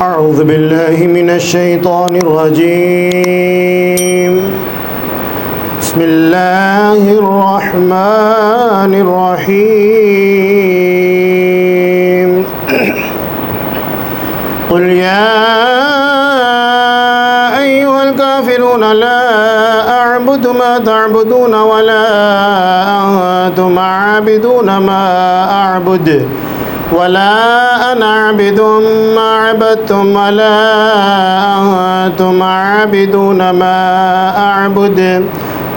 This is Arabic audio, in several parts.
أعوذ بالله من الشيطان الرجيم بسم الله الرحمن الرحيم قل يا أيها الكافرون لا أعبد ما تعبدون ولا أنتم عابدون ما أعبد ولا أنا عابد ما عبدتم ولا أنتم عابدون ما أعبد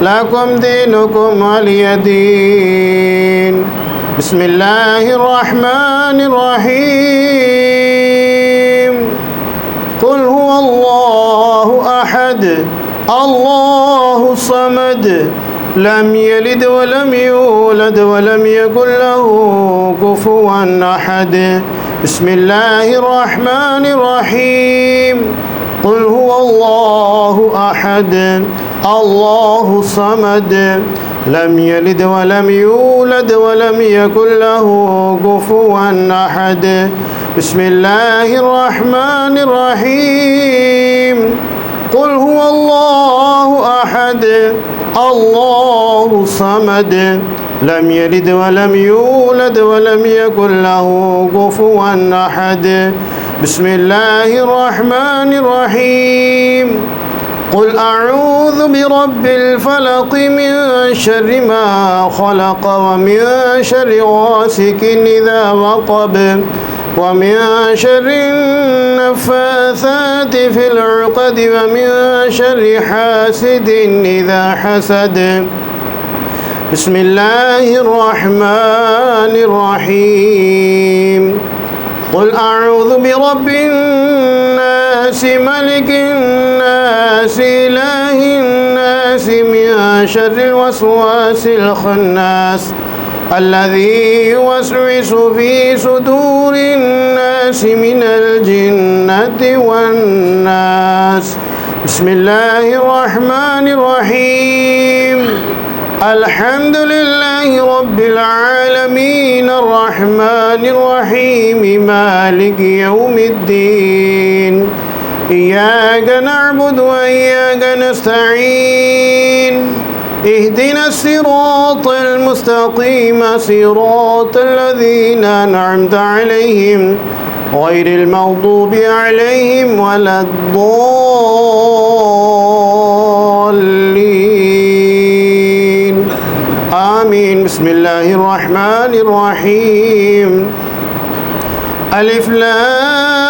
لكم دينكم ولي دين بسم الله الرحمن الرحيم قل هو الله أحد الله الصمد لم يلد ولم يولد ولم يكن له كفوا أحد بسم الله الرحمن الرحيم قل هو الله أحد الله الصمد لم يلد ولم يولد ولم يكن له كفوا أحد بسم الله الرحمن الرحيم قل هو الله أحد الله الصمد لم يلد ولم يولد ولم يكن له كفوا أحد بسم الله الرحمن الرحيم قل أعوذ برب الفلق من شر ما خلق ومن شر غاسق إذا وقب ومن شر النفاثات في العقد ومن شر حاسد إذا حسد بسم الله الرحمن الرحيم قل أعوذ برب الناس ملك الناس إله الناس من شر الوسواس الخناس الذي يوسوس في صدور الناس من الجنة والناس بسم الله الرحمن الرحيم الحمد لله رب العالمين الرحمن الرحيم مالك يوم الدين إياك نعبد وإياك نستعين اهدنا الصراط المستقيم صراط الذين أنعمت عليهم غير المغضوب عليهم ولا الضالين آمين بسم الله الرحمن الرحيم ألف لام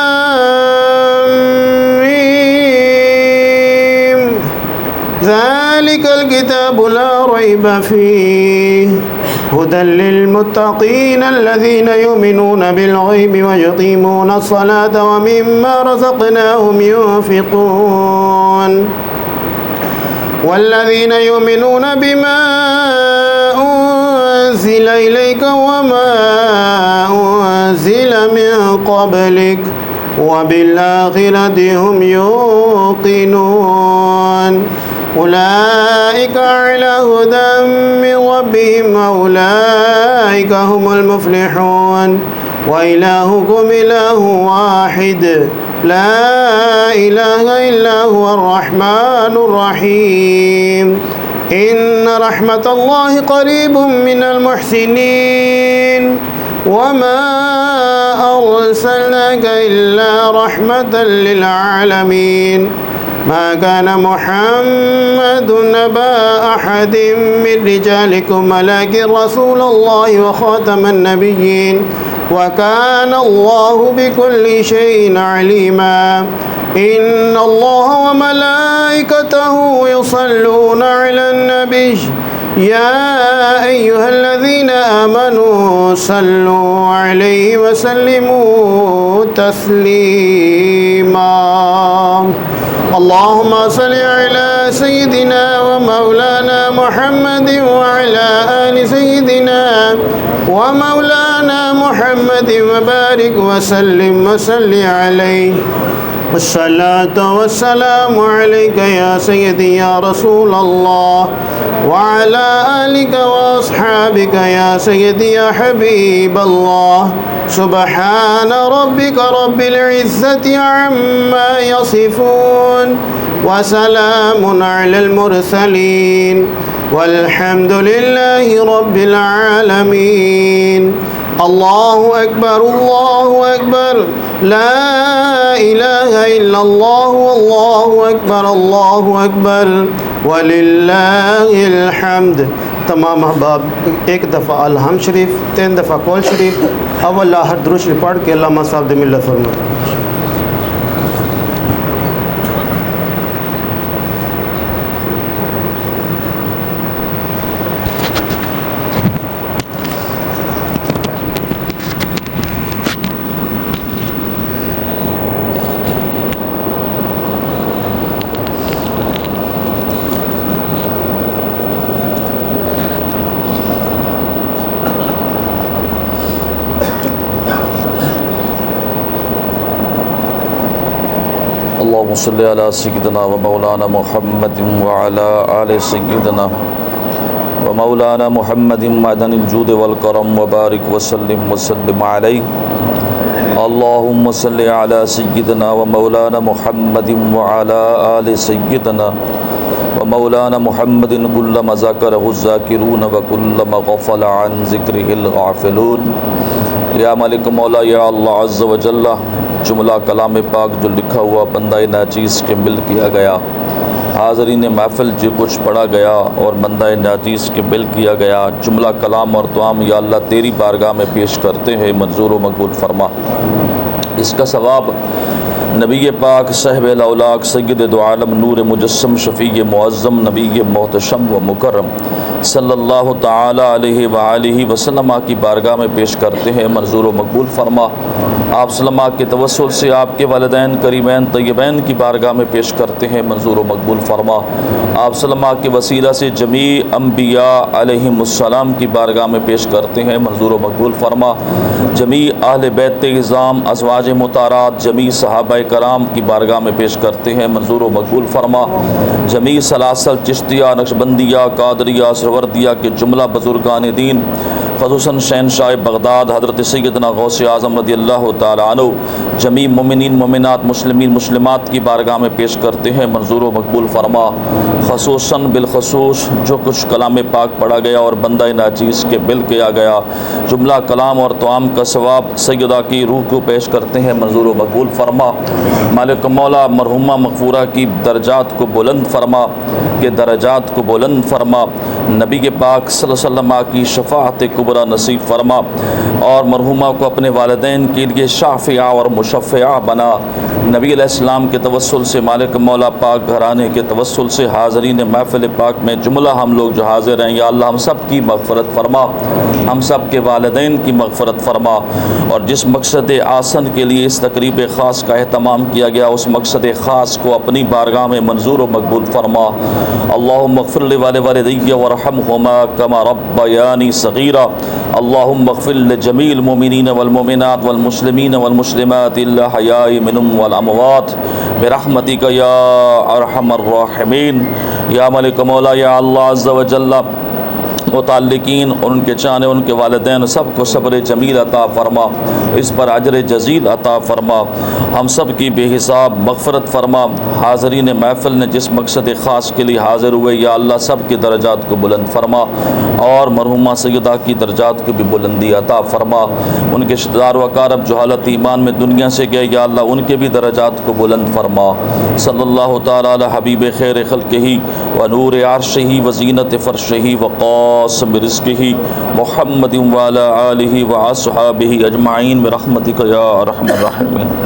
ميم ذلك الكتاب لا ريب فيه هدى للمتقين الذين يؤمنون بالغيب ويقيمون الصلاة ومما رزقناهم ينفقون والذين يؤمنون بما أنزل إليك وما أنزل من قبلك وبالآخرة هم يوقنون أولئك على هدى من ربهم أولئك هم المفلحون وإلهكم إله واحد لا إله إلا هو الرحمن الرحيم إن رحمة الله قريب من المحسنين وما أرسلناك إلا رحمة للعالمين ما كان محمد نبا أحد من رجالكم ولكن رسول الله وخاتم النبيين وكان الله بكل شيء عليما إن الله وملائكته يصلون على النبي يا أيها الذين آمنوا صلوا عليه وسلموا تسليما اللهم صل على سيدنا ومولانا محمد وعلى آل سيدنا ومولانا محمد وبارك وسلم وصل عليه والصلاة والسلام عليك يا سيدي يا رسول الله وعلى آلك وأصحابك يا سيدي يا حبيب الله سبحان ربك رب العزة عما يصفون وسلام على المرسلين والحمد لله رب العالمين. الله أكبر الله أكبر لا إله إلا الله والله أكبر الله أكبر وللہ الحمد. تمام احباب ایک دفعہ الحمد شریف، 3 دفعہ قول شریف، اول آخر درود شریف پڑھ کے علامہ صاحب دے ملت فرمائے. اللهم صل على سيدنا ومولانا محمد وعلى آل سيدنا ومولانا محمد معدن الجود والكرم وبارك وسلم عليه. اللهم صل على سيدنا ومولانا محمد وعلى آل سيدنا ومولانا محمد كلما ذكره الذاكرون وكلما غفل عن ذكره الغافلون. یا مالک مولا یا اللہ عز و جل، جملہ کلام پاک جو لکھا ہوا بندہ ناچیز کے مل کیا گیا، حاضرین محفل جو کچھ پڑھا گیا اور بندہ ناچیز کے مل کیا گیا، جملہ کلام اور دعام یا اللہ تیری بارگاہ میں پیش کرتے ہیں، منظور و مقبول فرما. اس کا ثواب نبی پاک صاحب الاولاق سید دو عالم نور مجسم شفیع معظم نبی محتشم و مکرم صلی اللہ تعالی علیہ وآلہ وسلم کی بارگاہ میں پیش کرتے ہیں، منظور و مقبول فرما. آپ صلی کے توسل سے آپ کے والدین کریمین طیبین کی بارگاہ میں پیش کرتے ہیں، منظور و مقبول فرما. آپ صلی کے وسیلہ سے جمیع انبیاء علیہم السلام کی بارگاہ میں پیش کرتے ہیں، منظور و مقبول فرما. جمیع اہل بیت اعظام ازواج مطہرات جمیع صحابہ کرام کی بارگاہ میں پیش کرتے ہیں، منظور و مقبول فرما. جمیع سلاسل چشتیہ نقشبندیہ قادریہ سروردیہ کے جملہ بزرگان دین، خصوصاً شہنشاہ بغداد حضرت سیدنا غوث اعظم رضی اللہ تعالیٰ عنہ، جمیع مومنین مومنات مسلمین مسلمات کی بارگاہ میں پیش کرتے ہیں، منظور و مقبول فرما. خصوصاً بالخصوص جو کچھ کلام پاک پڑھا گیا اور بندہ ناچیز کے بل کیا گیا، جملہ کلام اور توام کا ثواب سیدہ کی روح کو پیش کرتے ہیں، منظور و مقبول فرما. مالک مولا مرحومہ مغفورہ کی درجات کو بلند فرما، کہ درجات کو بلند فرما. نبی پاک صلی اللہ علیہ وسلم کی شفاعت کبریٰ نصیب فرما، اور مرحومہ کو اپنے والدین کے لیے شافعہ اور مشفعہ بنا. نبی علیہ السلام کے توسل سے، مالک مولا پاک گھرانے کے توسل سے، حاضرین محفل پاک میں جملہ ہم لوگ جو حاضر ہیں، یا اللہ ہم سب کی مغفرت فرما، ہم سب کے والدین کی مغفرت فرما. اور جس مقصد آسن کے لیے اس تقریب خاص کا اہتمام کیا گیا، اس مقصد خاص کو اپنی بارگاہ میں منظور و مقبول فرما. اللہم اغفر لوالدی ورحمہما کما ربیانی صغیرا. اللہم اغفر لجمیع المؤمنین والمؤمنات والمسلمین والمسلمات الاحیاء منہم والاموات برحمتک یا ارحم الراحمین. یا ملک مولا یا اللہ عز و جل، متعلقین اور ان کے چاہنے ان کے والدین سب کو صبر جمیل عطا فرما، اس پر اجر جزیل عطا فرما. ہم سب کی بے حساب مغفرت فرما. حاضرین محفل نے جس مقصد خاص کے لیے حاضر ہوئے، یا اللہ سب کے درجات کو بلند فرما، اور مرحومہ سیدہ کی درجات کو بھی بلندی عطا فرما. ان کے رشتہ دار و اقارب جو حالت ایمان میں دنیا سے گئے، یا اللہ ان کے بھی درجات کو بلند فرما. صلی اللہ تعالی علی حبیب خیر خلقہ و نور عرشہ و زینت فرشہ و قاسم رزقہ محمد وعلی آلہ و اصحابہ اجمعین برحمتک یا ارحم الراحمین.